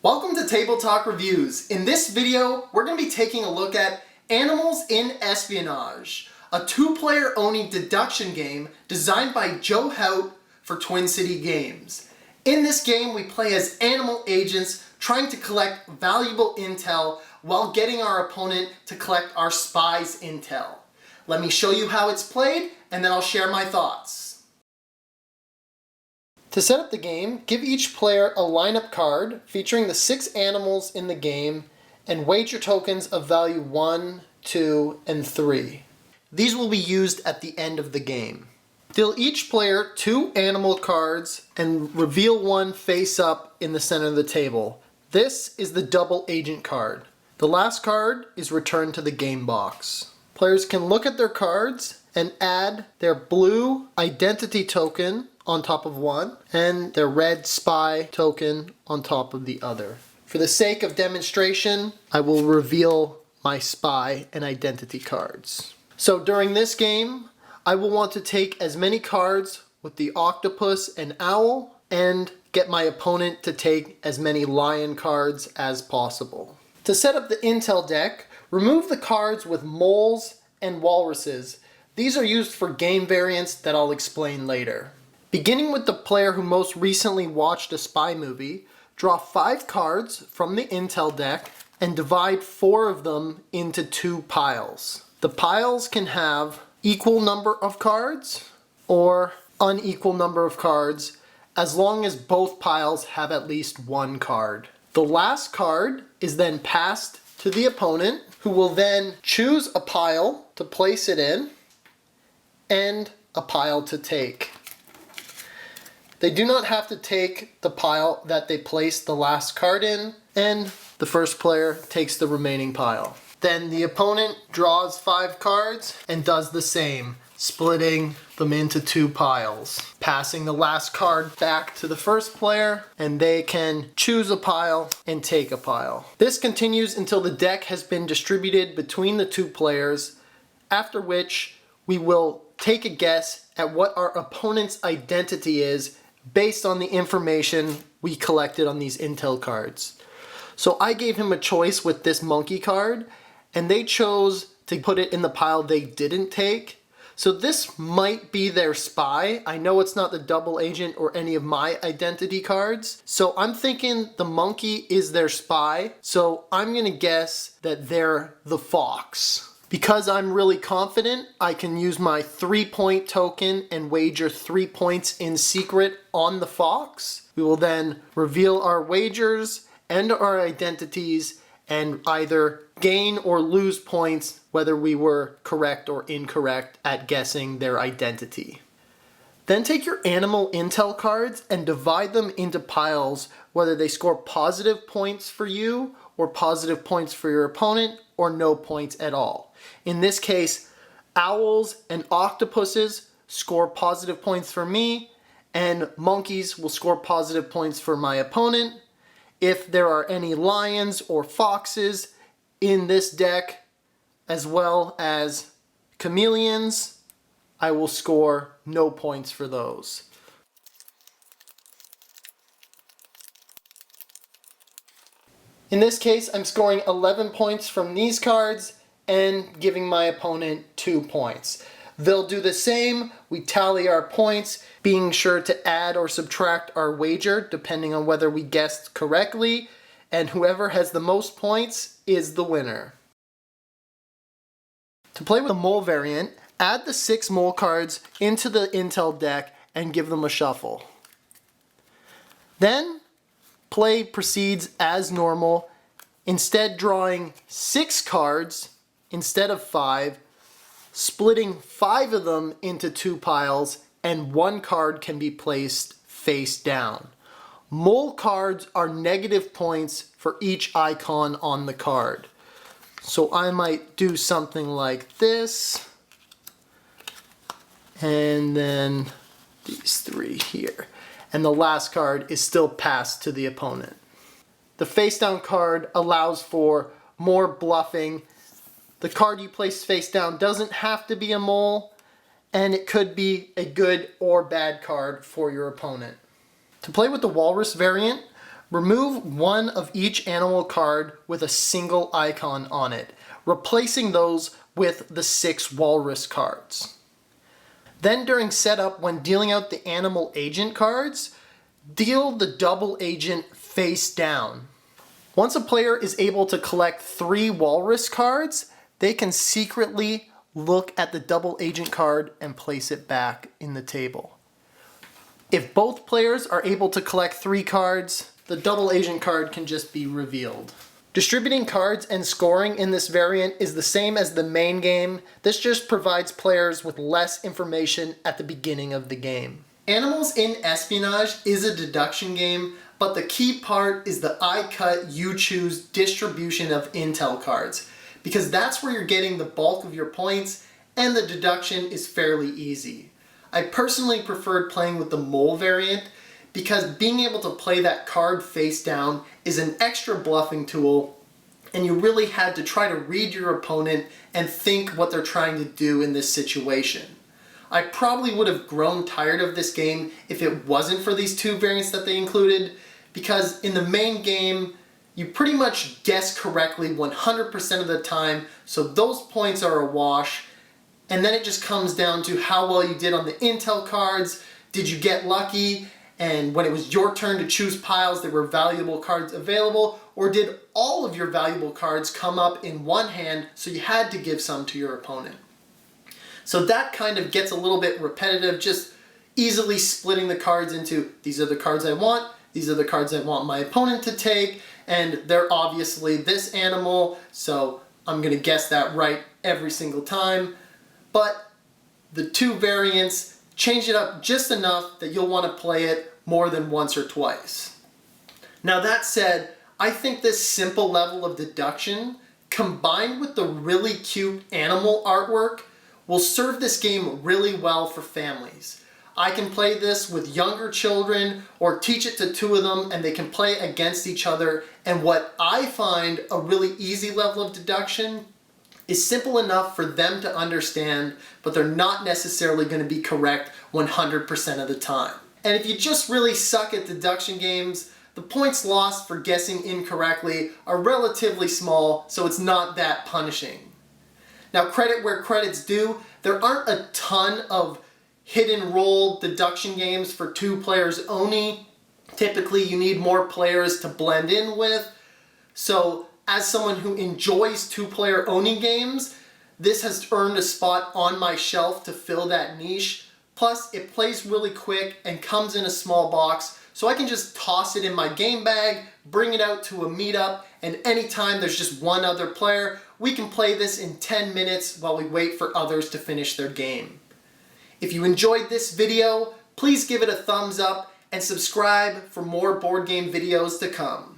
Welcome to Table Talk Reviews. In this video, we're going to be taking a look at Animals in Espionage, a two-player owning deduction game designed by Joe Hout for Twin City Games. In this game, we play as animal agents trying to collect valuable intel while getting our opponent to collect our spy's intel. Let me show you how it's played, and then I'll share my thoughts. To set up the game, give each player a lineup card featuring the 6 animals in the game and wager tokens of value 1, 2, and 3. These will be used at the end of the game. Deal each player 2 animal cards and reveal one face up in the center of the table. This is the double agent card. The last card is returned to the game box. Players can look at their cards and add their blue identity token on top of one and their red spy token on top of the other. For the sake of demonstration, I will reveal my spy and identity cards. So during this game, I will want to take as many cards with the octopus and owl and get my opponent to take as many lion cards as possible. To set up the intel deck, remove the cards with moles and walruses. These are used for game variants that I'll explain later. Beginning with the player who most recently watched a spy movie, draw 5 cards from the intel deck and divide 4 of them into 2 piles. The piles can have equal number of cards or unequal number of cards as long as both piles have at least 1 card. The last card is then passed to the opponent, who will then choose a pile to place it in and a pile to take. They do not have to take the pile that they placed the last card in, and the first player takes the remaining pile. Then the opponent draws 5 cards and does the same, splitting them into 2 piles, passing the last card back to the first player, and they can choose a pile and take a pile. This continues until the deck has been distributed between the 2 players, after which we will take a guess at what our opponent's identity is based on the information we collected on these intel cards. So I gave him a choice with this monkey card, and they chose to put it in the pile they didn't take. So this might be their spy. I know it's not the double agent or any of my identity cards. So I'm thinking the monkey is their spy. So I'm gonna guess that they're the fox. Because I'm really confident, I can use my 3-point token and wager 3 points in secret on the fox. We will then reveal our wagers and our identities and either gain or lose points whether we were correct or incorrect at guessing their identity. Then take your animal intel cards and divide them into piles, whether they score positive points for you or positive points for your opponent or no points at all. In this case, owls and octopuses score positive points for me, and monkeys will score positive points for my opponent. If there are any lions or foxes in this deck, as well as chameleons, I will score no points for those. In this case, I'm scoring 11 points from these cards and giving my opponent 2 points. They'll do the same. We tally our points, being sure to add or subtract our wager depending on whether we guessed correctly, and whoever has the most points is the winner. To play with the mole variant, add the 6 mole cards into the intel deck and give them a shuffle. Then play proceeds as normal, instead drawing 6 cards instead of 5, splitting 5 of them into 2 piles, and 1 card can be placed face down. Mole cards are negative points for each icon on the card. So I might do something like this, and then these 3 here. And the last card is still passed to the opponent. The face down card allows for more bluffing. The card you place face down doesn't have to be a mole, and it could be a good or bad card for your opponent. To play with the walrus variant, Remove one of each animal card with a single icon on it, replacing those with the 6 walrus cards. Then during setup, when dealing out the animal agent cards, deal the double agent face down. Once a player is able to collect 3 walrus cards, they can secretly look at the double agent card and place it back in the table. If both players are able to collect 3 cards, the double agent card can just be revealed. Distributing cards and scoring in this variant is the same as the main game. This just provides players with less information at the beginning of the game. Animals in Espionage is a deduction game, but the key part is the I cut, you choose distribution of intel cards, because that's where you're getting the bulk of your points, and the deduction is fairly easy. I personally preferred playing with the mole variant, because being able to play that card face down is an extra bluffing tool, and you really had to try to read your opponent and think what they're trying to do in this situation. I probably would have grown tired of this game if it wasn't for these 2 variants that they included, because in the main game, you pretty much guess correctly 100% of the time, so those points are a wash, and then it just comes down to how well you did on the intel cards. Did you get lucky? And when it was your turn to choose piles, there were valuable cards available, or did all of your valuable cards come up in one hand, so you had to give some to your opponent? So that kind of gets a little bit repetitive, just easily splitting the cards into, these are the cards I want, these are the cards I want my opponent to take, and they're obviously this animal, so I'm going to guess that right every single time. But the 2 variants change it up just enough that you'll want to play it more than once or twice. Now that said, I think this simple level of deduction, combined with the really cute animal artwork, will serve this game really well for families. I can play this with younger children or teach it to 2 of them and they can play against each other, and what I find a really easy level of deduction is simple enough for them to understand, but they're not necessarily going to be correct 100% of the time. And if you just really suck at deduction games, the points lost for guessing incorrectly are relatively small, so it's not that punishing. Now, credit where credit's due, there aren't a ton of hidden roll deduction games for 2 players only. Typically, you need more players to blend in with, so as someone who enjoys 2-player Oni games, this has earned a spot on my shelf to fill that niche. Plus, it plays really quick and comes in a small box, so I can just toss it in my game bag, bring it out to a meetup, and anytime there's just one other player, we can play this in 10 minutes while we wait for others to finish their game. If you enjoyed this video, please give it a thumbs up and subscribe for more board game videos to come.